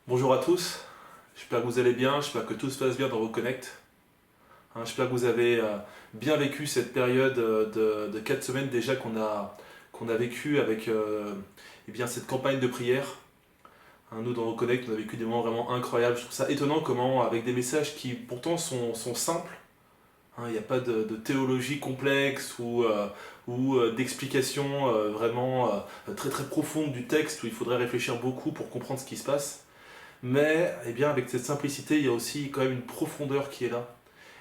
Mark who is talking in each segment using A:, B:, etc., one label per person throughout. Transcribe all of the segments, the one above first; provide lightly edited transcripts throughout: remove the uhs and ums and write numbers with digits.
A: Bonjour à tous, j'espère que vous allez bien, j'espère que tout se passe bien dans Reconnect. J'espère que vous avez bien vécu cette période de 4 semaines déjà qu'on a vécu avec eh bien, cette campagne de prière. Nous dans Reconnect, on a vécu des moments vraiment incroyables. Je trouve ça étonnant comment, avec des messages qui pourtant sont simples, il n'y a pas de théologie complexe ou d'explication vraiment très très profonde du texte où il faudrait réfléchir beaucoup pour comprendre ce qui se passe. Mais eh bien, avec cette simplicité, il y a aussi quand même une profondeur qui est là.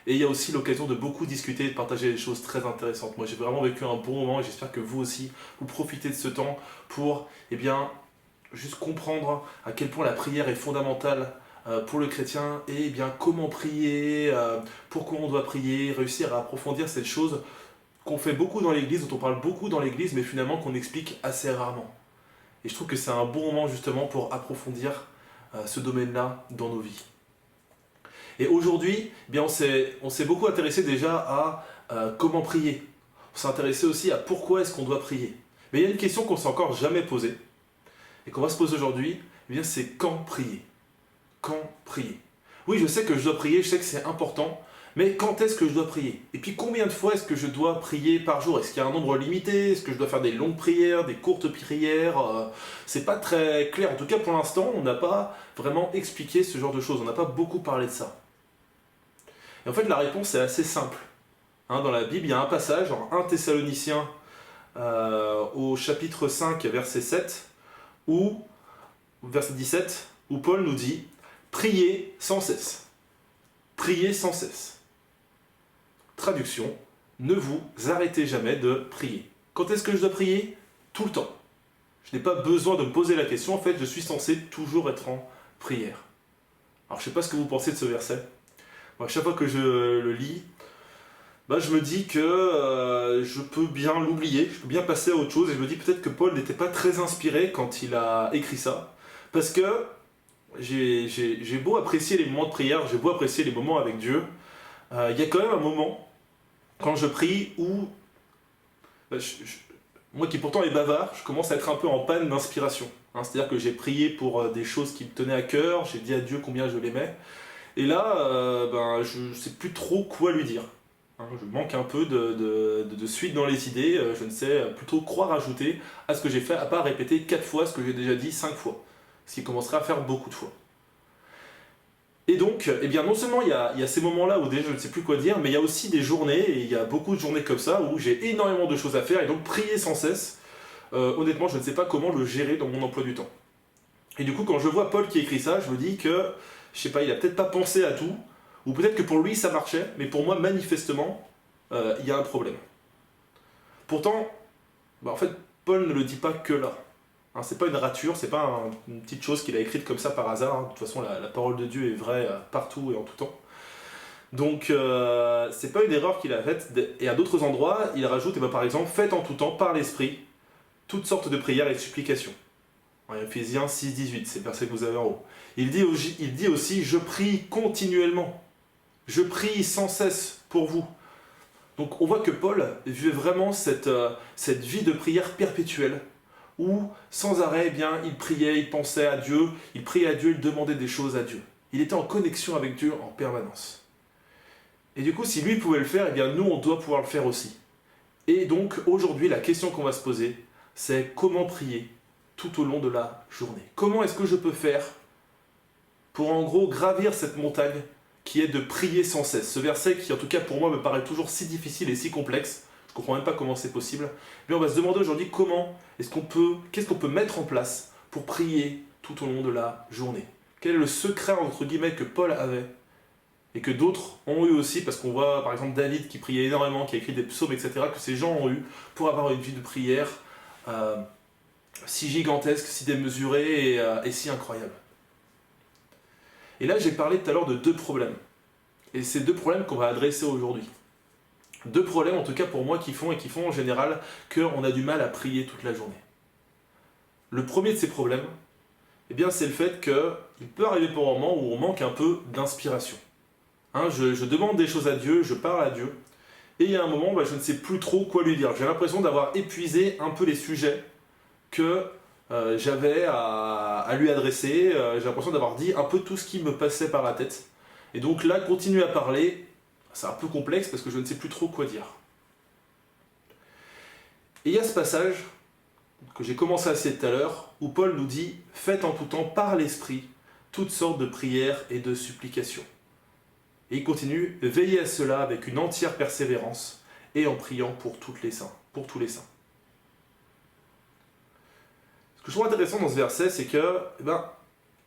A: Et il y a aussi l'occasion de beaucoup discuter et de partager des choses très intéressantes. Moi, j'ai vraiment vécu un bon moment et j'espère que vous aussi, vous profitez de ce temps pour eh bien, juste comprendre à quel point la prière est fondamentale pour le chrétien et eh bien, comment prier, pourquoi on doit prier, réussir à approfondir cette chose qu'on fait beaucoup dans l'église, dont on parle beaucoup dans l'église, mais finalement qu'on explique assez rarement. Et je trouve que c'est un bon moment justement pour approfondir ce domaine-là dans nos vies. Et aujourd'hui, eh bien, on s'est beaucoup intéressé déjà à comment prier. On s'est intéressé aussi à pourquoi est-ce qu'on doit prier. Mais il y a une question qu'on ne s'est encore jamais posée et qu'on va se poser aujourd'hui, eh bien, c'est quand prier. Quand prier. Oui, je sais que je dois prier, je sais que c'est important, mais quand est-ce que je dois prier? Et puis combien de fois est-ce que je dois prier par jour? Est-ce qu'il y a un nombre limité? Est-ce que je dois faire des longues prières, des courtes prières? C'est pas très clair. En tout cas, pour l'instant, on n'a pas vraiment expliqué ce genre de choses. On n'a pas beaucoup parlé de ça. Et en fait, la réponse est assez simple. Dans la Bible, il y a un passage en 1 Thessaloniciens au chapitre 5, verset 7, verset 17, où Paul nous dit « Priez sans cesse ». Priez sans cesse. Traduction, ne vous arrêtez jamais de prier. Quand est-ce que je dois prier? Tout le temps. Je n'ai pas besoin de me poser la question, en fait, je suis censé toujours être en prière. Alors, je ne sais pas ce que vous pensez de ce verset. Moi, à chaque fois que je le lis, je me dis que je peux bien l'oublier, je peux bien passer à autre chose, et je me dis peut-être que Paul n'était pas très inspiré quand il a écrit ça, parce que j'ai beau apprécier les moments de prière, j'ai beau apprécier les moments avec Dieu, il y a quand même un moment, quand je prie, où moi qui pourtant est bavard, je commence à être un peu en panne d'inspiration. C'est-à-dire que j'ai prié pour des choses qui me tenaient à cœur, j'ai dit à Dieu combien je l'aimais, et là, je ne sais plus trop quoi lui dire. Je manque un peu de suite dans les idées, je ne sais plus trop quoi rajouter à ce que j'ai fait, à part répéter 4 fois ce que j'ai déjà dit 5 fois. Ce qui commencerait à faire beaucoup de fois. Et donc, eh bien, non seulement il y a ces moments-là où déjà je ne sais plus quoi dire, mais il y a aussi des journées, et il y a beaucoup de journées comme ça, où j'ai énormément de choses à faire, et donc prier sans cesse, honnêtement, je ne sais pas comment le gérer dans mon emploi du temps. Et du coup, quand je vois Paul qui écrit ça, je me dis que, je sais pas, il a peut-être pas pensé à tout, ou peut-être que pour lui ça marchait, mais pour moi, manifestement, il y a un problème. Pourtant, en fait, Paul ne le dit pas que là. C'est pas une rature, c'est pas une petite chose qu'il a écrite comme ça par hasard. De toute façon, la parole de Dieu est vraie partout et en tout temps. Donc, c'est pas une erreur qu'il a faite. Et à d'autres endroits, il rajoute, par exemple, faites en tout temps, par l'Esprit, toutes sortes de prières et de supplications. En Éphésiens 6, 18, c'est le verset que vous avez en haut. Il dit aussi, je prie continuellement. Je prie sans cesse pour vous. Donc, on voit que Paul vivait vraiment cette vie de prière perpétuelle, où sans arrêt, il priait, il pensait à Dieu, il priait à Dieu, il demandait des choses à Dieu. Il était en connexion avec Dieu en permanence. Et du coup, si lui pouvait le faire, nous, on doit pouvoir le faire aussi. Et donc, aujourd'hui, la question qu'on va se poser, c'est comment prier tout au long de la journée? Comment est-ce que je peux faire pour, en gros, gravir cette montagne qui est de prier sans cesse? Ce verset qui, en tout cas, pour moi, me paraît toujours si difficile et si complexe. Je ne comprends même pas comment c'est possible. Mais on va se demander aujourd'hui qu'est-ce qu'on peut mettre en place pour prier tout au long de la journée. Quel est le secret, entre guillemets, que Paul avait et que d'autres ont eu aussi, parce qu'on voit par exemple David qui priait énormément, qui a écrit des psaumes, etc., que ces gens ont eu pour avoir une vie de prière si gigantesque, si démesurée et si incroyable. Et là, j'ai parlé tout à l'heure de 2 problèmes. Et c'est 2 problèmes qu'on va adresser aujourd'hui. 2 problèmes, en tout cas pour moi, qui font en général qu'on a du mal à prier toute la journée. Le premier de ces problèmes, c'est le fait qu'il peut arriver pour un moment où on manque un peu d'inspiration. Je demande des choses à Dieu, je parle à Dieu, et il y a un moment, je ne sais plus trop quoi lui dire. J'ai l'impression d'avoir épuisé un peu les sujets que j'avais à lui adresser. J'ai l'impression d'avoir dit un peu tout ce qui me passait par la tête. Et donc là, continuer à parler, c'est un peu complexe parce que je ne sais plus trop quoi dire. Et il y a ce passage que j'ai commencé à citer tout à l'heure, où Paul nous dit « Faites en tout temps par l'Esprit toutes sortes de prières et de supplications. » Et il continue « Veillez à cela avec une entière persévérance et en priant pour tous les saints. » Ce que je trouve intéressant dans ce verset, c'est que,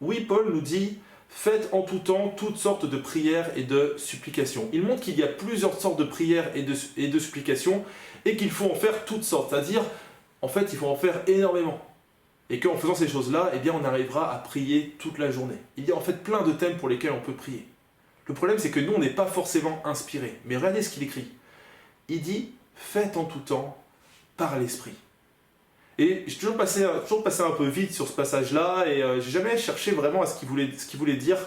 A: oui, Paul nous dit « Faites en tout temps toutes sortes de prières et de supplications. » Il montre qu'il y a plusieurs sortes de prières et de supplications et qu'il faut en faire toutes sortes. C'est-à-dire, en fait, il faut en faire énormément. Et qu'en faisant ces choses-là, eh bien, on arrivera à prier toute la journée. Il y a en fait plein de thèmes pour lesquels on peut prier. Le problème, c'est que nous, on n'est pas forcément inspirés. Mais regardez ce qu'il écrit. Il dit « Faites en tout temps par l'Esprit ». Et j'ai toujours passé un peu vite sur ce passage-là, et j'ai jamais cherché vraiment à ce qu'il voulait dire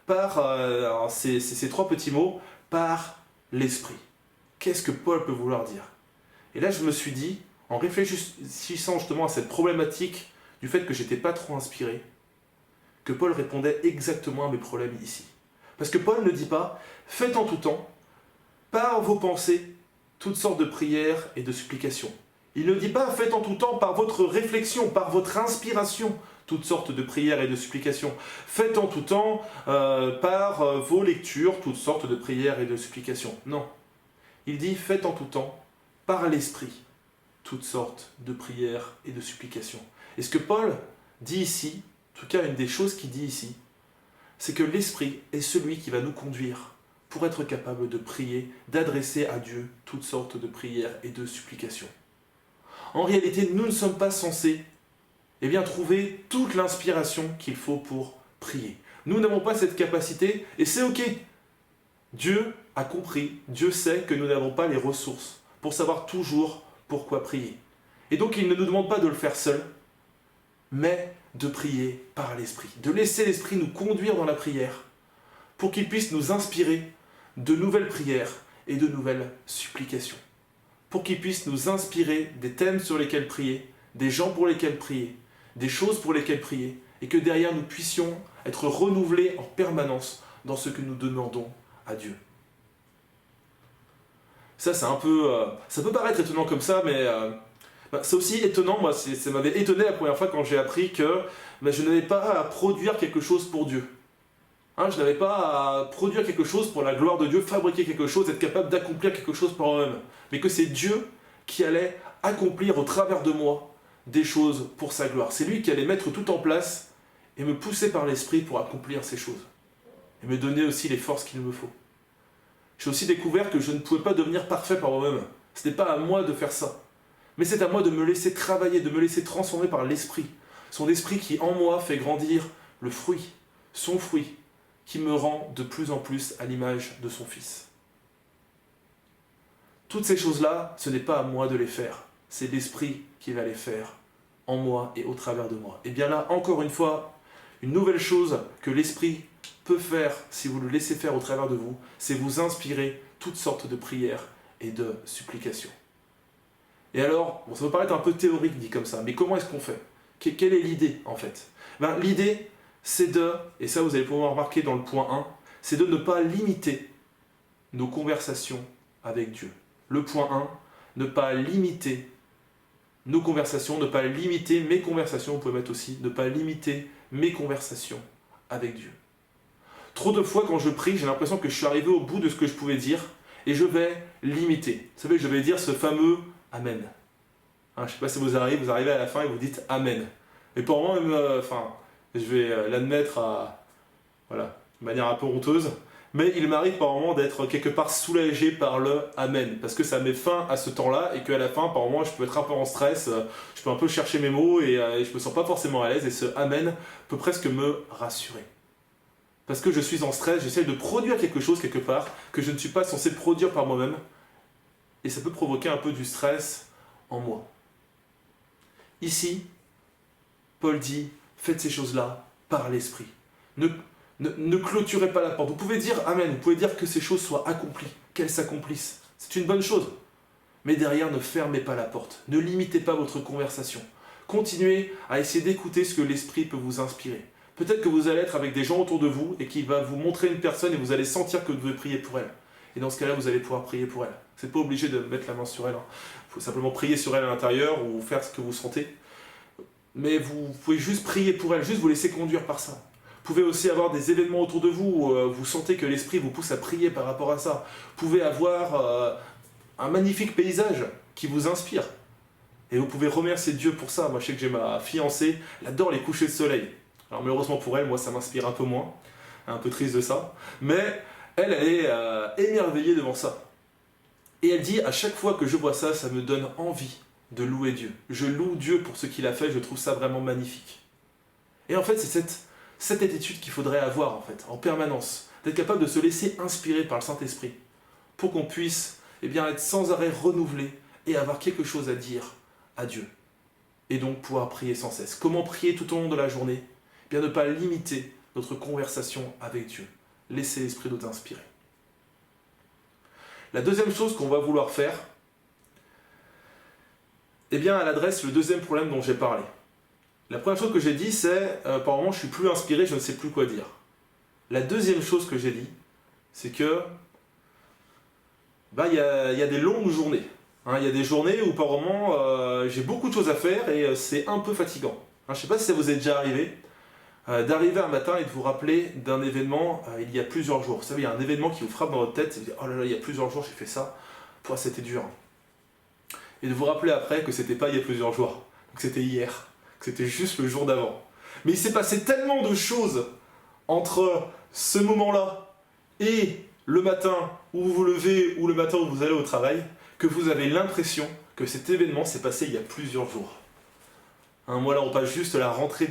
A: par ces trois petits mots, par l'Esprit. Qu'est-ce que Paul peut vouloir dire? Et là, je me suis dit, en réfléchissant justement à cette problématique du fait que j'étais pas trop inspiré, que Paul répondait exactement à mes problèmes ici. Parce que Paul ne dit pas « Faites en tout temps, par vos pensées, toutes sortes de prières et de supplications ». Il ne dit pas « Faites en tout temps par votre réflexion, par votre inspiration, toutes sortes de prières et de supplications. Faites en tout temps par vos lectures, toutes sortes de prières et de supplications. » Non. Il dit « Faites en tout temps, par l'Esprit, toutes sortes de prières et de supplications. » Et ce que Paul dit ici, en tout cas une des choses qu'il dit ici, c'est que l'Esprit est celui qui va nous conduire pour être capable de prier, d'adresser à Dieu toutes sortes de prières et de supplications. En réalité, nous ne sommes pas censés trouver toute l'inspiration qu'il faut pour prier. Nous n'avons pas cette capacité et c'est ok. Dieu a compris, Dieu sait que nous n'avons pas les ressources pour savoir toujours pourquoi prier. Et donc il ne nous demande pas de le faire seul, mais de prier par l'Esprit, de laisser l'Esprit nous conduire dans la prière pour qu'il puisse nous inspirer de nouvelles prières et de nouvelles supplications. Pour qu'il puisse nous inspirer des thèmes sur lesquels prier, des gens pour lesquels prier, des choses pour lesquelles prier, et que derrière nous puissions être renouvelés en permanence dans ce que nous demandons à Dieu. Ça, c'est un peu... ça peut paraître étonnant comme ça, mais c'est aussi étonnant. Moi, ça m'avait étonné la première fois quand j'ai appris que je n'avais pas à produire quelque chose pour Dieu. Je n'avais pas à produire quelque chose pour la gloire de Dieu, fabriquer quelque chose, être capable d'accomplir quelque chose par moi-même. Mais que c'est Dieu qui allait accomplir au travers de moi des choses pour sa gloire. C'est lui qui allait mettre tout en place et me pousser par l'Esprit pour accomplir ces choses. Et me donner aussi les forces qu'il me faut. J'ai aussi découvert que je ne pouvais pas devenir parfait par moi-même. Ce n'est pas à moi de faire ça. Mais c'est à moi de me laisser travailler, de me laisser transformer par l'Esprit. Son Esprit qui en moi fait grandir le fruit, son fruit, qui me rend de plus en plus à l'image de son Fils. Toutes ces choses-là, ce n'est pas à moi de les faire. C'est l'Esprit qui va les faire en moi et au travers de moi. Et bien là, encore une fois, une nouvelle chose que l'Esprit peut faire, si vous le laissez faire au travers de vous, c'est vous inspirer toutes sortes de prières et de supplications. Et alors, ça peut paraître un peu théorique dit comme ça, mais comment est-ce qu'on fait? Quelle est l'idée en fait? L'idée, c'est de, et ça vous allez pouvoir remarquer dans le point 1, c'est de ne pas limiter nos conversations avec Dieu. Le point 1, ne pas limiter nos conversations, ne pas limiter mes conversations, vous pouvez mettre aussi, ne pas limiter mes conversations avec Dieu. Trop de fois quand je prie, j'ai l'impression que je suis arrivé au bout de ce que je pouvais dire et je vais limiter. Vous savez, je vais dire ce fameux « Amen ». Je ne sais pas si vous arrivez à la fin et vous dites « Amen ». Et pour moi, même, je vais l'admettre de manière un peu honteuse, mais il m'arrive par moment d'être quelque part soulagé par le « Amen », parce que ça met fin à ce temps-là et qu'à la fin, par moment, je peux être un peu en stress, je peux un peu chercher mes mots et je me sens pas forcément à l'aise et ce « Amen » peut presque me rassurer. Parce que je suis en stress, j'essaie de produire quelque chose quelque part que je ne suis pas censé produire par moi-même et ça peut provoquer un peu du stress en moi. Ici, Paul dit, faites ces choses-là par l'Esprit. Ne clôturez pas la porte. Vous pouvez dire Amen, vous pouvez dire que ces choses soient accomplies, qu'elles s'accomplissent. C'est une bonne chose. Mais derrière, ne fermez pas la porte. Ne limitez pas votre conversation. Continuez à essayer d'écouter ce que l'Esprit peut vous inspirer. Peut-être que vous allez être avec des gens autour de vous et qui va vous montrer une personne et vous allez sentir que vous devez prier pour elle. Et dans ce cas-là, vous allez pouvoir prier pour elle. Vous n'êtes pas obligé de mettre la main sur elle. Il faut simplement prier sur elle à l'intérieur ou faire ce que vous sentez. Mais vous pouvez juste prier pour elle, juste vous laisser conduire par ça. Vous pouvez aussi avoir des événements autour de vous où vous sentez que l'Esprit vous pousse à prier par rapport à ça. Vous pouvez avoir un magnifique paysage qui vous inspire. Et vous pouvez remercier Dieu pour ça. Moi, je sais que j'ai ma fiancée, elle adore les couchers de soleil. Alors malheureusement pour elle, moi, ça m'inspire un peu moins. Un peu triste de ça. Mais elle est émerveillée devant ça. Et elle dit, à chaque fois que je vois ça, ça me donne envie de louer Dieu. Je loue Dieu pour ce qu'il a fait, je trouve ça vraiment magnifique. Et en fait, c'est cette attitude qu'il faudrait avoir, en fait, en permanence. D'être capable de se laisser inspirer par le Saint-Esprit. Pour qu'on puisse être sans arrêt renouvelé et avoir quelque chose à dire à Dieu. Et donc pouvoir prier sans cesse. Comment prier tout au long de la journée? Ne pas limiter notre conversation avec Dieu. Laisser l'Esprit nous inspirer. La deuxième chose qu'on va vouloir faire, elle adresse le deuxième problème dont j'ai parlé. La première chose que j'ai dit, c'est par moment je suis plus inspiré, je ne sais plus quoi dire. La deuxième chose que j'ai dit, c'est que y a des longues journées. Il y a des journées où par moment j'ai beaucoup de choses à faire et c'est un peu fatigant. Je ne sais pas si ça vous est déjà arrivé d'arriver un matin et de vous rappeler d'un événement il y a plusieurs jours. Vous savez, il y a un événement qui vous frappe dans votre tête et vous dites « Oh là là, il y a plusieurs jours j'ai fait ça, c'était dur. » Et de vous rappeler après que c'était pas il y a plusieurs jours, que c'était hier, que c'était juste le jour d'avant. Mais il s'est passé tellement de choses entre ce moment-là et le matin où vous vous levez ou le matin où vous allez au travail, que vous avez l'impression que cet événement s'est passé il y a plusieurs jours. Moi là, on passe juste la rentrée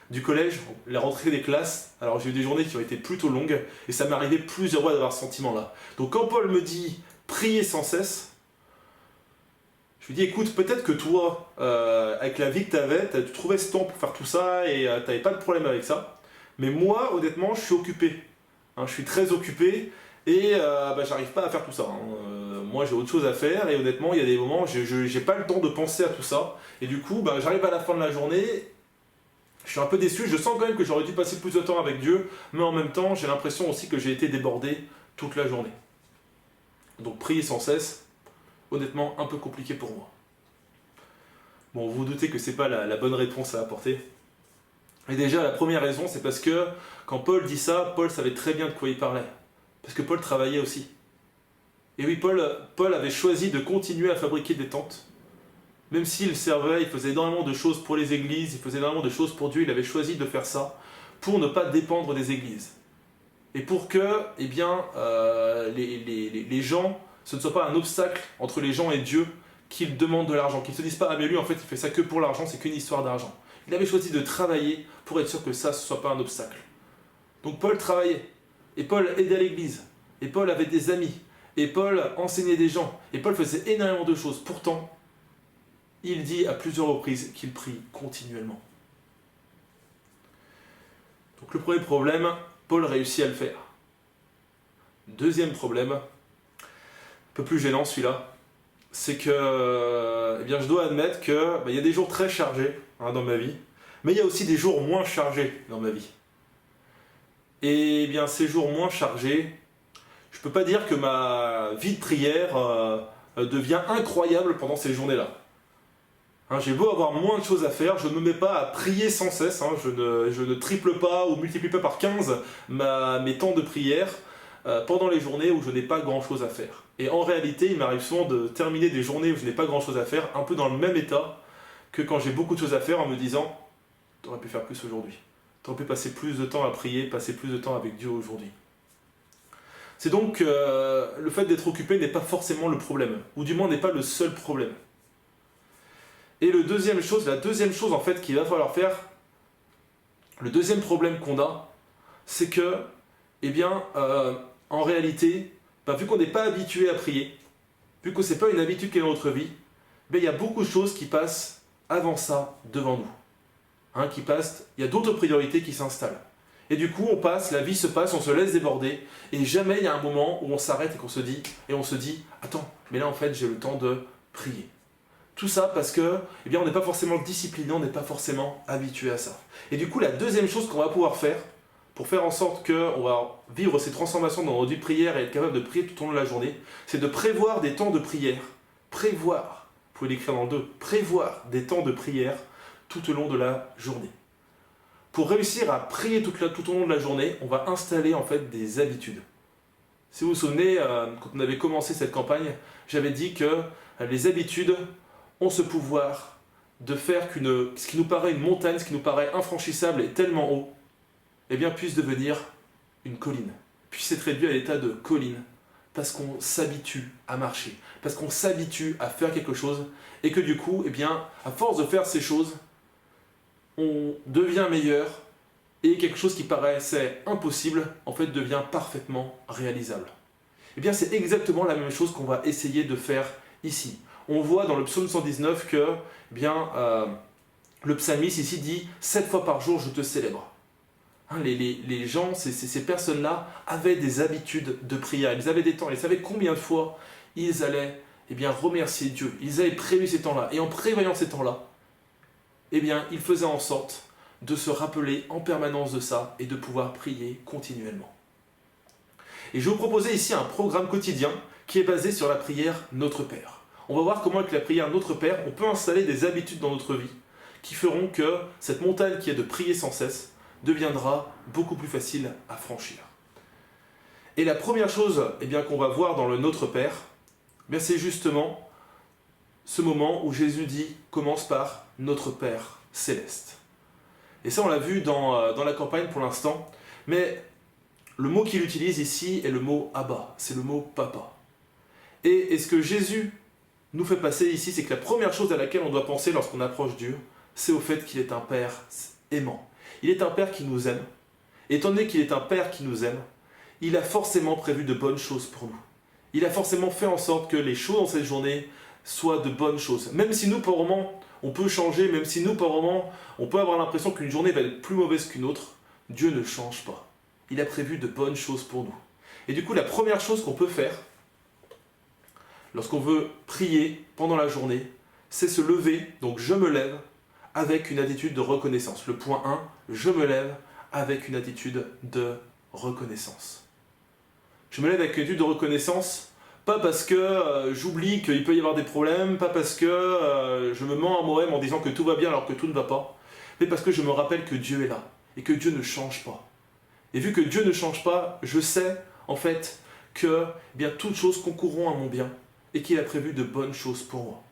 A: du collège, la rentrée des classes. Alors j'ai eu des journées qui ont été plutôt longues et ça m'est arrivé plusieurs fois d'avoir ce sentiment-là. Donc quand Paul me dit « prier sans cesse », je lui dis, écoute, peut-être que toi, avec la vie que tu avais, tu trouvais ce temps pour faire tout ça et tu n'avais pas de problème avec ça. Mais moi, honnêtement, je suis occupé. Je suis très occupé et j'arrive pas à faire tout ça. Moi, j'ai autre chose à faire et honnêtement, il y a des moments où je n'ai pas le temps de penser à tout ça. Et du coup, j'arrive à la fin de la journée, je suis un peu déçu. Je sens quand même que j'aurais dû passer plus de temps avec Dieu, mais en même temps, j'ai l'impression aussi que j'ai été débordé toute la journée. Donc, prier sans cesse, honnêtement, un peu compliqué pour moi. Bon, vous vous doutez que c'est pas la bonne réponse à apporter. Et déjà, la première raison, c'est parce que quand Paul dit ça, Paul savait très bien de quoi il parlait. Parce que Paul travaillait aussi. Et oui, Paul avait choisi de continuer à fabriquer des tentes. Même s'il servait, il faisait énormément de choses pour les églises, il faisait énormément de choses pour Dieu, il avait choisi de faire ça pour ne pas dépendre des églises. Et pour que, les gens, ce ne soit pas un obstacle entre les gens et Dieu qu'ils demandent de l'argent, qu'ils ne se disent pas « Ah mais lui en fait il fait ça que pour l'argent, c'est qu'une histoire d'argent ». Il avait choisi de travailler pour être sûr que ça ne soit pas un obstacle. Donc Paul travaillait, et Paul aidait l'église, et Paul avait des amis, et Paul enseignait des gens, et Paul faisait énormément de choses. Pourtant, il dit à plusieurs reprises qu'il prie continuellement. Donc le premier problème, Paul réussit à le faire. Deuxième problème, un peu plus gênant celui-là, c'est que je dois admettre qu'il y a des jours très chargés dans ma vie, mais il y a aussi des jours moins chargés dans ma vie. Et ces jours moins chargés, je ne peux pas dire que ma vie de prière devient incroyable pendant ces journées-là. J'ai beau avoir moins de choses à faire, je ne me mets pas à prier sans cesse, je ne triple pas ou multiplie pas par 15 mes temps de prière pendant les journées où je n'ai pas grand-chose à faire. Et en réalité, il m'arrive souvent de terminer des journées où je n'ai pas grand-chose à faire, un peu dans le même état que quand j'ai beaucoup de choses à faire en me disant « T'aurais pu faire plus aujourd'hui, t'aurais pu passer plus de temps à prier, passer plus de temps avec Dieu aujourd'hui. » C'est donc le fait d'être occupé n'est pas forcément le problème, ou du moins n'est pas le seul problème. Et la deuxième chose en fait qu'il va falloir faire, le deuxième problème qu'on a, c'est que, en réalité, vu qu'on n'est pas habitué à prier, vu que ce n'est pas une habitude qui est dans notre vie, il y a beaucoup de choses qui passent avant ça devant nous. Il y a d'autres priorités qui s'installent. Et du coup, la vie se passe, on se laisse déborder, et jamais il y a un moment où on s'arrête et on se dit, attends, mais là en fait j'ai le temps de prier. Tout ça parce que, eh bien, on n'est pas forcément discipliné, on n'est pas forcément habitué à ça. Et du coup, la deuxième chose qu'on va pouvoir faire, pour faire en sorte qu'on va vivre ces transformations dans notre vie de prière et être capable de prier tout au long de la journée, c'est de prévoir des temps de prière. Prévoir, vous pouvez l'écrire dans le 2, prévoir des temps de prière tout au long de la journée. Pour réussir à prier tout au long de la journée, on va installer en fait des habitudes. Si vous vous souvenez, quand on avait commencé cette campagne, j'avais dit que les habitudes ont ce pouvoir de faire ce qui nous paraît une montagne, ce qui nous paraît infranchissable et tellement haut, eh bien puisse devenir une colline, puisse être réduit à l'état de colline, parce qu'on s'habitue à marcher, parce qu'on s'habitue à faire quelque chose, et que du coup, eh bien, à force de faire ces choses, on devient meilleur, et quelque chose qui paraissait impossible, en fait, devient parfaitement réalisable. Eh bien, c'est exactement la même chose qu'on va essayer de faire ici. On voit dans le psaume 119 que, eh bien, le psalmiste ici dit « 7 fois par jour, je te célèbre ». Hein, les gens, ces personnes-là, avaient des habitudes de prière, ils avaient des temps, ils savaient combien de fois ils allaient eh bien, remercier Dieu. Ils avaient prévu ces temps-là, et en prévoyant ces temps-là, eh bien, ils faisaient en sorte de se rappeler en permanence de ça et de pouvoir prier continuellement. Et je vais vous proposer ici un programme quotidien qui est basé sur la prière Notre Père. On va voir comment avec la prière Notre Père, on peut installer des habitudes dans notre vie qui feront que cette montagne qui est de prier sans cesse deviendra beaucoup plus facile à franchir. Et la première chose eh bien, qu'on va voir dans le Notre Père, eh bien, c'est justement ce moment où Jésus dit, commence par Notre Père Céleste. Et ça, on l'a vu dans la campagne pour l'instant, mais le mot qu'il utilise ici est le mot Abba, c'est le mot Papa. Et ce que Jésus nous fait passer ici, c'est que la première chose à laquelle on doit penser lorsqu'on approche Dieu, c'est au fait qu'il est un Père aimant. Il est un Père qui nous aime. Étant donné qu'il est un Père qui nous aime, il a forcément prévu de bonnes choses pour nous. Il a forcément fait en sorte que les choses dans cette journée soient de bonnes choses. Même si nous, par moments, on peut changer, même si nous, par moments, on peut avoir l'impression qu'une journée va être plus mauvaise qu'une autre, Dieu ne change pas. Il a prévu de bonnes choses pour nous. Et du coup, la première chose qu'on peut faire, lorsqu'on veut prier pendant la journée, c'est se lever, donc je me lève, avec une attitude de reconnaissance. Le point 1, je me lève avec une attitude de reconnaissance. Je me lève avec une attitude de reconnaissance, pas parce que j'oublie qu'il peut y avoir des problèmes, pas parce que je me mens à moi-même en disant que tout va bien alors que tout ne va pas, mais parce que je me rappelle que Dieu est là et que Dieu ne change pas. Et vu que Dieu ne change pas, je sais en fait que eh bien, toutes choses concourront à mon bien et qu'il a prévu de bonnes choses pour moi.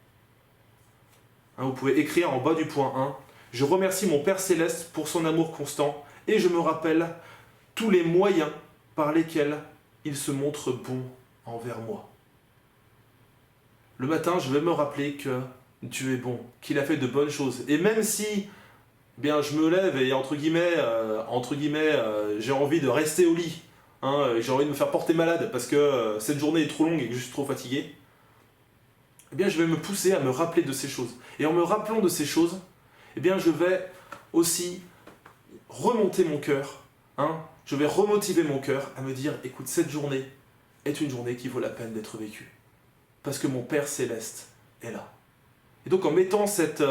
A: Hein, vous pouvez écrire en bas du point 1, je remercie mon Père Céleste pour son amour constant et je me rappelle tous les moyens par lesquels il se montre bon envers moi. Le matin, je vais me rappeler que Dieu est bon, qu'il a fait de bonnes choses. Et même si eh bien, je me lève et entre guillemets j'ai envie de rester au lit, hein, j'ai envie de me faire porter malade parce que cette journée est trop longue et que je suis trop fatigué, eh bien, je vais me pousser à me rappeler de ces choses. Et en me rappelant de ces choses, eh bien, je vais aussi remonter mon cœur, hein, je vais remotiver mon cœur à me dire, écoute, cette journée est une journée qui vaut la peine d'être vécue. Parce que mon Père Céleste est là. Et donc en mettant cette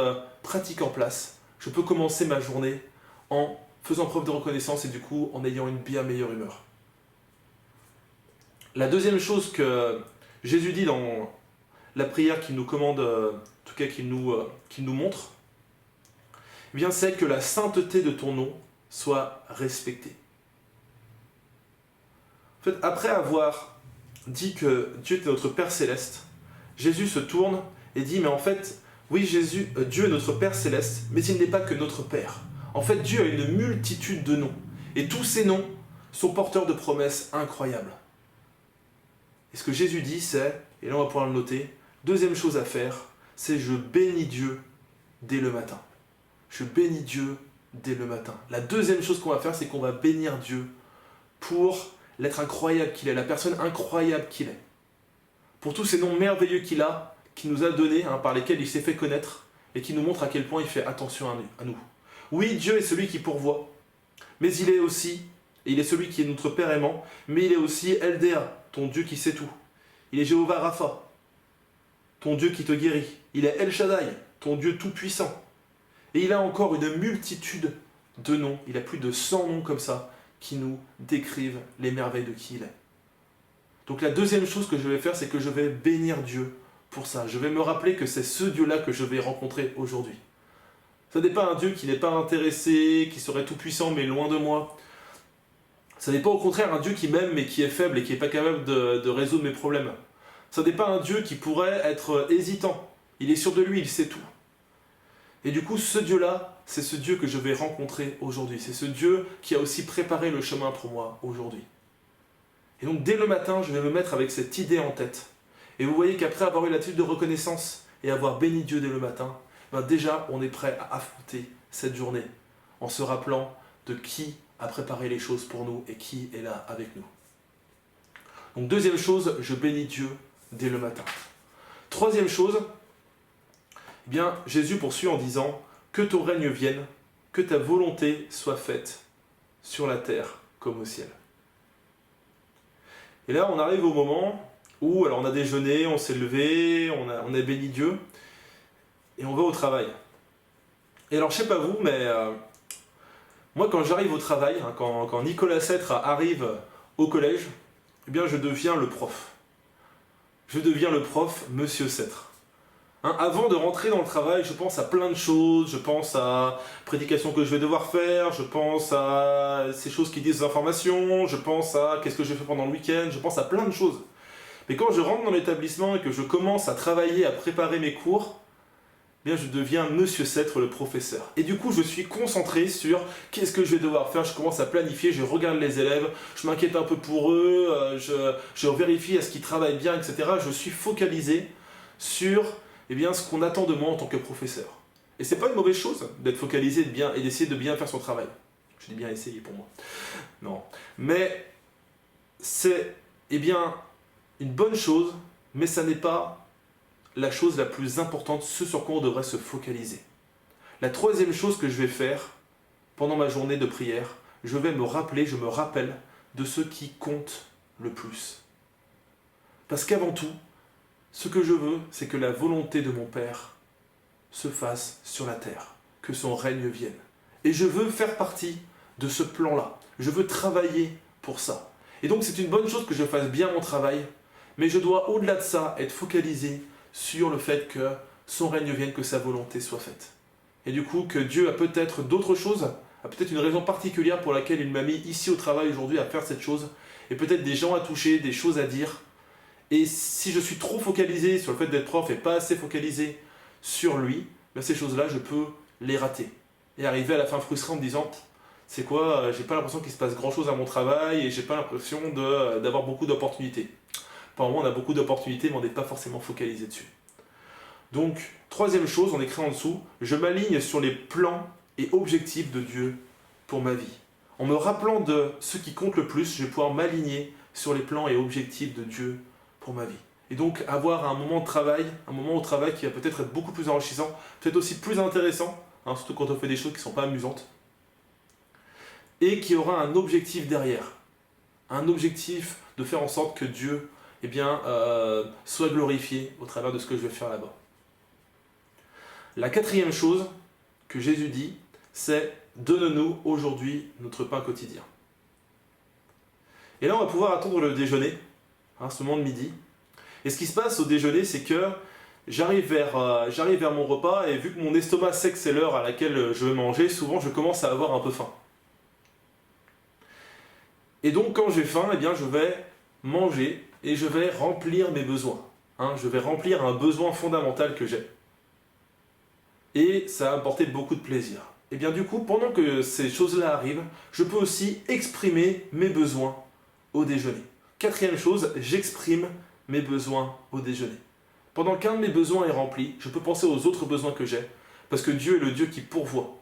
A: pratique en place, je peux commencer ma journée en faisant preuve de reconnaissance et du coup en ayant une bien meilleure humeur. La deuxième chose que Jésus dit dans la prière qu'il nous commande, en tout cas qu'il nous montre, eh bien, c'est que la sainteté de ton nom soit respectée. En fait, après avoir dit que Dieu est notre Père Céleste, Jésus se tourne et dit, mais en fait, oui, Dieu est notre Père Céleste, mais il n'est pas que notre Père. En fait, Dieu a une multitude de noms, et tous ces noms sont porteurs de promesses incroyables. Et ce que Jésus dit, c'est, et là on va pouvoir le noter, deuxième chose à faire, c'est je bénis Dieu dès le matin. Je bénis Dieu dès le matin. La deuxième chose qu'on va faire, c'est qu'on va bénir Dieu pour l'être incroyable qu'il est, la personne incroyable qu'il est. Pour tous ces noms merveilleux qu'il a, qu'il nous a donnés, hein, par lesquels il s'est fait connaître, et qui nous montre à quel point il fait attention à nous. Oui, Dieu est celui qui pourvoit, mais il est aussi, et il est celui qui est notre Père aimant, mais il est aussi LDA, ton Dieu qui sait tout. Il est Jéhovah Rapha, ton Dieu qui te guérit. Il est El Shaddai, ton Dieu tout-puissant. Et il a encore une multitude de noms. Il a plus de 100 noms comme ça qui nous décrivent les merveilles de qui il est. Donc la deuxième chose que je vais faire, c'est que je vais bénir Dieu pour ça. Je vais me rappeler que c'est ce Dieu-là que je vais rencontrer aujourd'hui. Ce n'est pas un Dieu qui n'est pas intéressé, qui serait tout-puissant, mais loin de moi. Ce n'est pas au contraire un Dieu qui m'aime, mais qui est faible et qui n'est pas capable de résoudre mes problèmes. Ce n'est pas un Dieu qui pourrait être hésitant. Il est sûr de lui, il sait tout. Et du coup, ce Dieu-là, c'est ce Dieu que je vais rencontrer aujourd'hui. C'est ce Dieu qui a aussi préparé le chemin pour moi aujourd'hui. Et donc, dès le matin, je vais me mettre avec cette idée en tête. Et vous voyez qu'après avoir eu l'attitude de reconnaissance et avoir béni Dieu dès le matin, ben déjà, on est prêt à affronter cette journée en se rappelant de qui a préparé les choses pour nous et qui est là avec nous. Donc, deuxième chose, je bénis Dieu dès le matin. Troisième chose, eh bien, Jésus poursuit en disant « Que ton règne vienne, que ta volonté soit faite sur la terre comme au ciel. » Et là, on arrive au moment où, alors on a déjeuné, on s'est levé, on a béni Dieu, et on va au travail. Et alors, je sais pas vous, mais moi, quand j'arrive au travail, hein, quand Nicolas Sêtre arrive au collège, eh bien, je deviens le prof. Je deviens le prof, Monsieur Sêtre. Hein, avant de rentrer dans le travail, je pense à plein de choses, je pense à prédication que je vais devoir faire, je pense à ces choses qui disent des informations, je pense à qu'est-ce que je fais pendant le week-end, je pense à plein de choses. Mais quand je rentre dans l'établissement et que je commence à travailler, à préparer mes cours, eh bien je deviens Monsieur Sêtre, le professeur. Et du coup, je suis concentré sur qu'est-ce que je vais devoir faire, je commence à planifier, je regarde les élèves, je m'inquiète un peu pour eux, je vérifie à ce qu'ils travaillent bien, etc. Je suis focalisé sur eh bien, ce qu'on attend de moi en tant que professeur. Et c'est pas une mauvaise chose d'être focalisé et d'essayer de bien faire son travail. Je dis bien essayer pour moi. Non. Mais c'est eh bien, une bonne chose, mais ça n'est pas la chose la plus importante, ce sur quoi on devrait se focaliser. La troisième chose que je vais faire pendant ma journée de prière, je vais me rappelle de ce qui compte le plus. Parce qu'avant tout, ce que je veux, c'est que la volonté de mon Père se fasse sur la terre, que son règne vienne. Et je veux faire partie de ce plan-là. Je veux travailler pour ça. Et donc c'est une bonne chose que je fasse bien mon travail, mais je dois au-delà de ça être focalisé sur le fait que son règne vienne, que sa volonté soit faite. Et du coup, que Dieu a peut-être d'autres choses, a peut-être une raison particulière pour laquelle il m'a mis ici au travail aujourd'hui à faire cette chose, et peut-être des gens à toucher, des choses à dire. Et si je suis trop focalisé sur le fait d'être prof et pas assez focalisé sur lui, ben ces choses-là, je peux les rater. Et arriver à la fin frustré en me disant « C'est quoi, j'ai pas l'impression qu'il se passe grand-chose à mon travail et j'ai pas l'impression d'avoir beaucoup d'opportunités. » Par moment, on a beaucoup d'opportunités, mais on n'est pas forcément focalisé dessus. Donc, troisième chose, on écrit en dessous, je m'aligne sur les plans et objectifs de Dieu pour ma vie. En me rappelant de ce qui compte le plus, je vais pouvoir m'aligner sur les plans et objectifs de Dieu pour ma vie. Et donc avoir un moment au travail qui va peut-être être beaucoup plus enrichissant, peut-être aussi plus intéressant, hein, surtout quand on fait des choses qui ne sont pas amusantes, et qui aura un objectif derrière. Un objectif de faire en sorte que Dieu eh bien, soit glorifié au travers de ce que je vais faire là-bas. La quatrième chose que Jésus dit, c'est « Donne-nous aujourd'hui notre pain quotidien ». Et là, on va pouvoir attendre le déjeuner, hein, ce moment de midi. Et ce qui se passe au déjeuner, c'est que j'arrive vers mon repas, et vu que mon estomac sait que c'est l'heure à laquelle je vais manger, souvent je commence à avoir un peu faim. Et donc quand j'ai faim, eh bien, je vais manger et je vais remplir mes besoins. Hein, je vais remplir un besoin fondamental que j'ai. Et ça va apporter beaucoup de plaisir. Et bien du coup, pendant que ces choses-là arrivent, je peux aussi exprimer mes besoins au déjeuner. Quatrième chose, j'exprime mes besoins au déjeuner. Pendant qu'un de mes besoins est rempli, je peux penser aux autres besoins que j'ai, parce que Dieu est le Dieu qui pourvoit.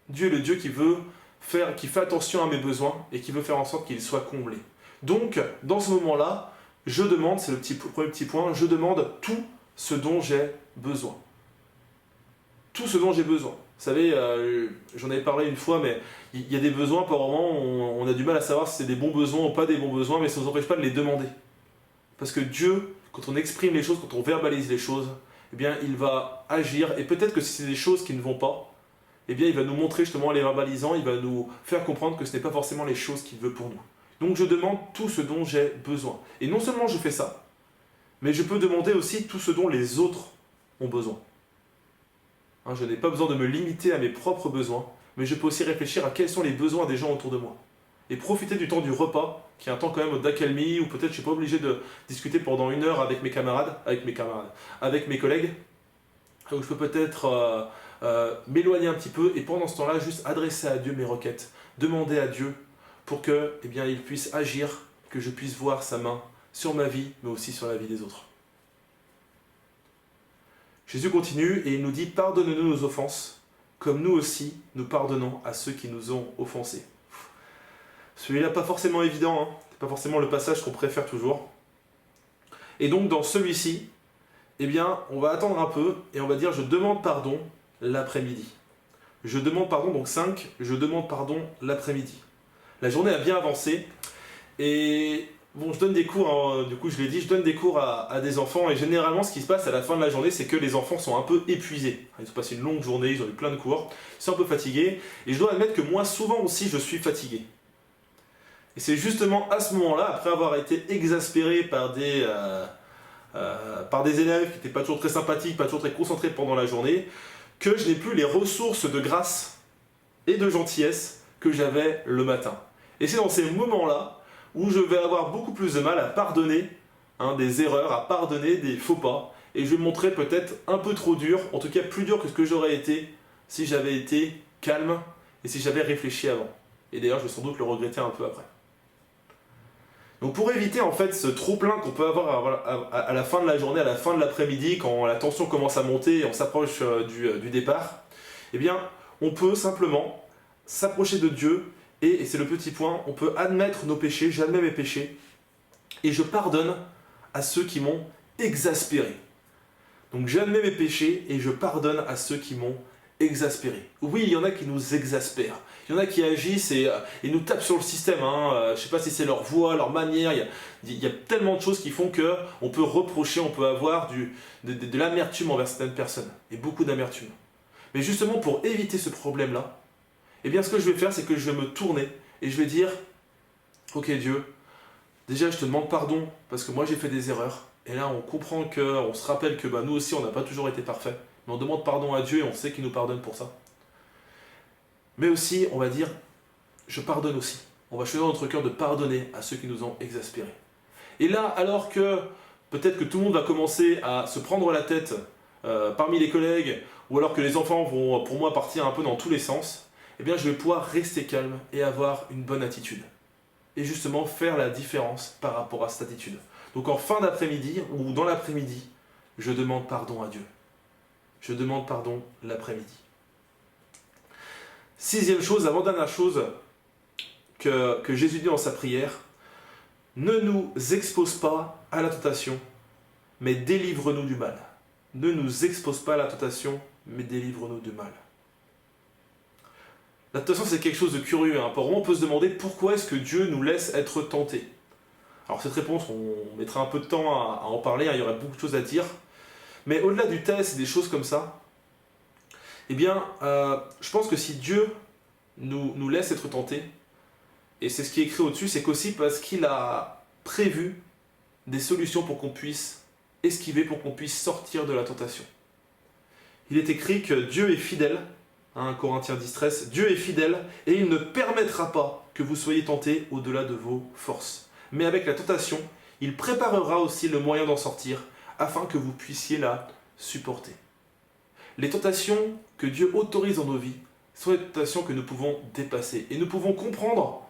A: Dieu est le Dieu qui fait attention à mes besoins et qui veut faire en sorte qu'ils soient comblés. Donc, dans ce moment-là, je demande, c'est le premier petit point, je demande tout ce dont j'ai besoin. Tout ce dont j'ai besoin. Vous savez, j'en avais parlé une fois, mais il y a des besoins, par moment, on a du mal à savoir si c'est des bons besoins ou pas des bons besoins, mais ça ne nous empêche pas de les demander. Parce que Dieu quand on exprime les choses, quand on verbalise les choses, eh bien, il va agir. Et peut-être que si c'est des choses qui ne vont pas, eh bien, il va nous montrer justement en les verbalisant, il va nous faire comprendre que ce n'est pas forcément les choses qu'il veut pour nous. Donc je demande tout ce dont j'ai besoin. Et non seulement je fais ça, mais je peux demander aussi tout ce dont les autres ont besoin. Hein, je n'ai pas besoin de me limiter à mes propres besoins, mais je peux aussi réfléchir à quels sont les besoins des gens autour de moi. Et profiter du temps du repas, qui est un temps quand même d'accalmie, où peut-être je ne suis pas obligé de discuter pendant 1 heure avec avec mes collègues, où je peux peut-être m'éloigner un petit peu, et pendant ce temps-là, juste adresser à Dieu mes requêtes, demander à Dieu pour que, eh bien, il puisse agir, que je puisse voir sa main sur ma vie, mais aussi sur la vie des autres. Jésus continue et il nous dit « Pardonne-nous nos offenses, comme nous aussi nous pardonnons à ceux qui nous ont offensés. » Celui-là, pas forcément évident, hein. C'est pas forcément le passage qu'on préfère toujours. Et donc dans celui-ci, eh bien, on va attendre un peu et on va dire « Je demande pardon l'après-midi. » Je demande pardon, donc 5, je demande pardon l'après-midi. La journée a bien avancé et bon, je donne des cours, hein, du coup je l'ai dit, je donne des cours à des enfants et généralement ce qui se passe à la fin de la journée, c'est que les enfants sont un peu épuisés. Ils ont passé une longue journée, ils ont eu plein de cours, ils sont un peu fatigués et je dois admettre que moi souvent aussi je suis fatigué. Et c'est justement à ce moment-là, après avoir été exaspéré par des élèves qui n'étaient pas toujours très sympathiques, pas toujours très concentrés pendant la journée, que je n'ai plus les ressources de grâce et de gentillesse que j'avais le matin. Et c'est dans ces moments-là où je vais avoir beaucoup plus de mal à pardonner des erreurs, à pardonner des faux pas, et je vais me montrer peut-être un peu trop dur, en tout cas plus dur que ce que j'aurais été si j'avais été calme et si j'avais réfléchi avant. Et d'ailleurs, je vais sans doute le regretter un peu après. Donc pour éviter en fait ce trop-plein qu'on peut avoir à la fin de la journée, à la fin de l'après-midi, quand la tension commence à monter et on s'approche du départ, eh bien, on peut simplement s'approcher de Dieu et c'est le petit point, on peut admettre nos péchés, j'admets mes péchés et je pardonne à ceux qui m'ont exaspéré. Donc j'admets mes péchés et je pardonne à ceux qui m'ont exaspéré. Oui, il y en a qui nous exaspèrent. Il y en a qui agissent et nous tapent sur le système. Je ne sais pas si c'est leur voix, leur manière. Il y a tellement de choses qui font qu'on peut reprocher, on peut avoir de l'amertume envers certaines personnes. Et beaucoup d'amertume. Mais justement, pour éviter ce problème-là, eh bien, ce que je vais faire, c'est que je vais me tourner et je vais dire « Ok Dieu, déjà je te demande pardon parce que moi j'ai fait des erreurs. » Et là, on comprend on se rappelle que nous aussi, on n'a pas toujours été parfaits. Mais on demande pardon à Dieu et on sait qu'il nous pardonne pour ça. Mais aussi, on va dire, je pardonne aussi. On va choisir dans notre cœur de pardonner à ceux qui nous ont exaspérés. Et là, alors que peut-être que tout le monde va commencer à se prendre la tête parmi les collègues, ou alors que les enfants vont pour moi partir un peu dans tous les sens, eh bien je vais pouvoir rester calme et avoir une bonne attitude. Et justement faire la différence par rapport à cette attitude. Donc en fin d'après-midi, ou dans l'après-midi, je demande pardon à Dieu. Je demande pardon l'après-midi. 6e chose, avant-dernière chose que Jésus dit dans sa prière, ne nous expose pas à la tentation, mais délivre-nous du mal. Ne nous expose pas à la tentation, mais délivre-nous du mal. La tentation, c'est quelque chose de curieux. Apparemment, on peut se demander pourquoi est-ce que Dieu nous laisse être tentés. Alors cette réponse, on mettra un peu de temps à en parler, il y aurait beaucoup de choses à dire. Mais au-delà du test et des choses comme ça, eh bien, je pense que si Dieu nous laisse être tentés, et c'est ce qui est écrit au-dessus, c'est qu'aussi parce qu'il a prévu des solutions pour qu'on puisse esquiver, pour qu'on puisse sortir de la tentation. Il est écrit que Dieu est fidèle, 1 Corinthiens 10:13, Dieu est fidèle et il ne permettra pas que vous soyez tentés au-delà de vos forces. Mais avec la tentation, il préparera aussi le moyen d'en sortir, afin que vous puissiez la supporter. Les tentations que Dieu autorise dans nos vies sont des tentations que nous pouvons dépasser. Et nous pouvons comprendre,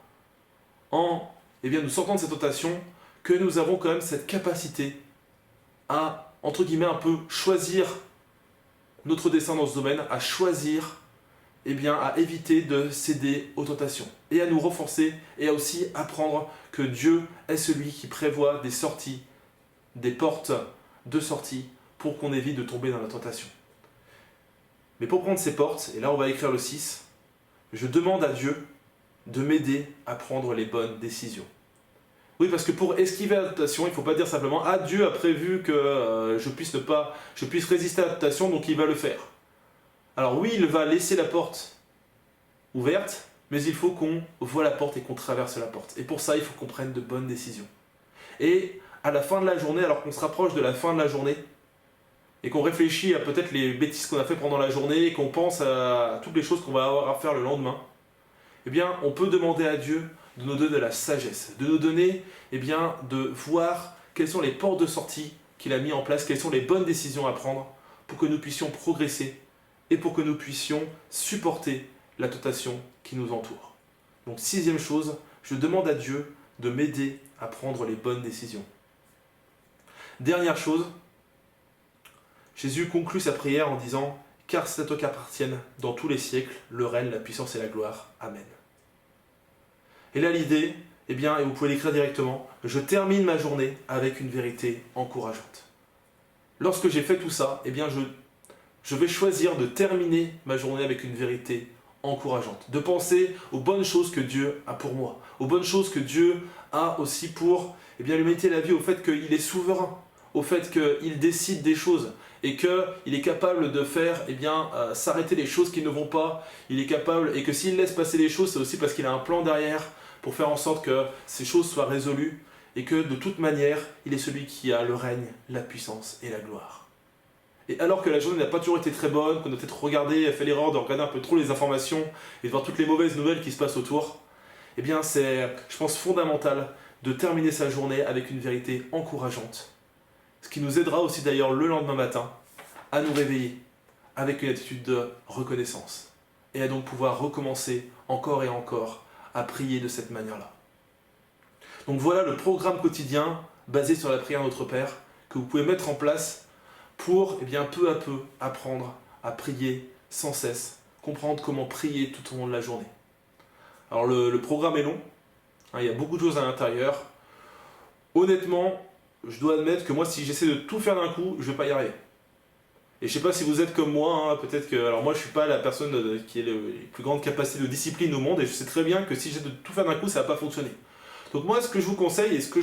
A: en nous sortant de cette tentation, que nous avons quand même cette capacité à, entre guillemets, un peu choisir notre destin dans ce domaine, à choisir, à éviter de céder aux tentations. Et à nous renforcer, et à aussi apprendre que Dieu est celui qui prévoit des sorties, des portes de sortie, pour qu'on évite de tomber dans la tentation. Mais pour prendre ces portes, et là on va écrire le 6, je demande à Dieu de m'aider à prendre les bonnes décisions. Oui, parce que pour esquiver la tentation, il ne faut pas dire simplement « Ah, Dieu a prévu que je puisse résister à la tentation, donc il va le faire. » Alors oui, il va laisser la porte ouverte, mais il faut qu'on voie la porte et qu'on traverse la porte. Et pour ça, il faut qu'on prenne de bonnes décisions. Et à la fin de la journée, alors qu'on se rapproche de la fin de la journée, et qu'on réfléchit à peut-être les bêtises qu'on a fait pendant la journée, et qu'on pense à toutes les choses qu'on va avoir à faire le lendemain, eh bien, on peut demander à Dieu de nous donner de la sagesse, de nous donner, eh bien, de voir quelles sont les portes de sortie qu'il a mis en place, quelles sont les bonnes décisions à prendre pour que nous puissions progresser et pour que nous puissions supporter la tentation qui nous entoure. Donc, sixième chose, je demande à Dieu de m'aider à prendre les bonnes décisions. Dernière chose, Jésus conclut sa prière en disant « Car c'est à toi qu'appartiennent dans tous les siècles le règne, la puissance et la gloire. Amen. » Et là, l'idée, eh bien, et vous pouvez l'écrire directement, je termine ma journée avec une vérité encourageante. Lorsque j'ai fait tout ça, eh bien, je vais choisir de terminer ma journée avec une vérité encourageante. De penser aux bonnes choses que Dieu a pour moi, aux bonnes choses que Dieu a aussi pour l'humanité et la vie, au fait qu'il est souverain, au fait qu'il décide des choses et qu'il est capable de faire s'arrêter les choses qui ne vont pas. Il est capable, et que s'il laisse passer les choses, c'est aussi parce qu'il a un plan derrière pour faire en sorte que ces choses soient résolues et que de toute manière, il est celui qui a le règne, la puissance et la gloire. Et alors que la journée n'a pas toujours été très bonne, qu'on a peut-être fait l'erreur de regarder un peu trop les informations et de voir toutes les mauvaises nouvelles qui se passent autour, eh bien c'est, je pense, fondamental de terminer sa journée avec une vérité encourageante. Ce qui nous aidera aussi d'ailleurs le lendemain matin à nous réveiller avec une attitude de reconnaissance et à donc pouvoir recommencer encore et encore à prier de cette manière-là. Donc voilà le programme quotidien basé sur la prière Notre Père que vous pouvez mettre en place pour peu à peu apprendre à prier sans cesse, comprendre comment prier tout au long de la journée. Alors le programme est long, il y a beaucoup de choses à l'intérieur. Honnêtement, je dois admettre que moi, si j'essaie de tout faire d'un coup, je ne vais pas y arriver. Et je ne sais pas si vous êtes comme moi, peut-être que... Alors moi, je ne suis pas la personne qui a les plus grandes capacités de discipline au monde, et je sais très bien que si j'essaie de tout faire d'un coup, ça ne va pas fonctionner. Donc moi, ce que je vous conseille, et ce que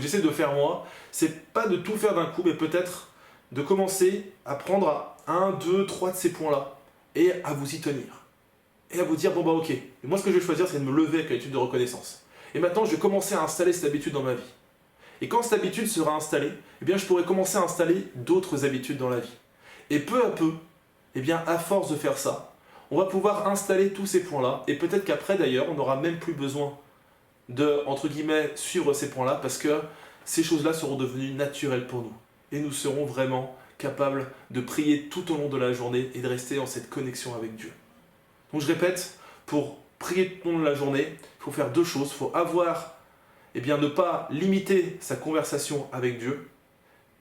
A: j'essaie de faire moi, c'est pas de tout faire d'un coup, mais peut-être de commencer à prendre 1, 2, 3 de ces points-là, et à vous y tenir. Et à vous dire, bon bah ok, et moi ce que je vais choisir, c'est de me lever avec l'habitude de reconnaissance. Et maintenant, je vais commencer à installer cette habitude dans ma vie. Et quand cette habitude sera installée, eh bien, je pourrai commencer à installer d'autres habitudes dans la vie. Et peu à peu, eh bien, à force de faire ça, on va pouvoir installer tous ces points-là, et peut-être qu'après d'ailleurs, on n'aura même plus besoin de, entre guillemets, suivre ces points-là, parce que ces choses-là seront devenues naturelles pour nous. Et nous serons vraiment capables de prier tout au long de la journée et de rester en cette connexion avec Dieu. Donc je répète, pour prier tout au long de la journée, il faut faire deux choses. Il faut ne pas limiter sa conversation avec Dieu,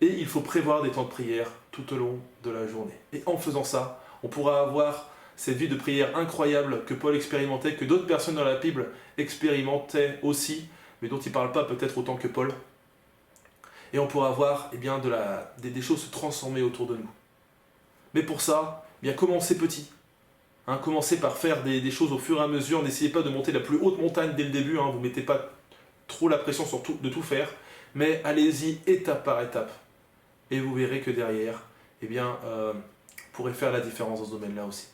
A: et il faut prévoir des temps de prière tout au long de la journée. Et en faisant ça, on pourra avoir cette vie de prière incroyable que Paul expérimentait, que d'autres personnes dans la Bible expérimentaient aussi, mais dont il ne parle pas peut-être autant que Paul. Et on pourra voir des choses se transformer autour de nous. Mais pour ça, commencez petit. Commencez par faire des choses au fur et à mesure. N'essayez pas de monter la plus haute montagne dès le début. Vous ne mettez pas trop la pression de tout faire. Mais allez-y étape par étape. Et vous verrez que derrière, vous pourrez faire la différence dans ce domaine-là aussi.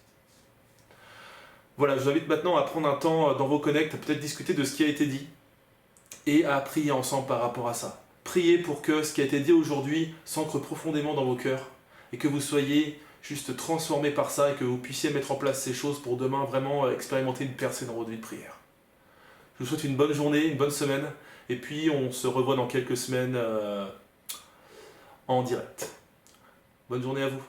A: Voilà, je vous invite maintenant à prendre un temps dans vos connects, à peut-être discuter de ce qui a été dit et à prier ensemble par rapport à ça. Priez pour que ce qui a été dit aujourd'hui s'ancre profondément dans vos cœurs et que vous soyez juste transformés par ça et que vous puissiez mettre en place ces choses pour demain vraiment expérimenter une percée dans votre vie de prière. Je vous souhaite une bonne journée, une bonne semaine et puis on se revoit dans quelques semaines en direct. Bonne journée à vous.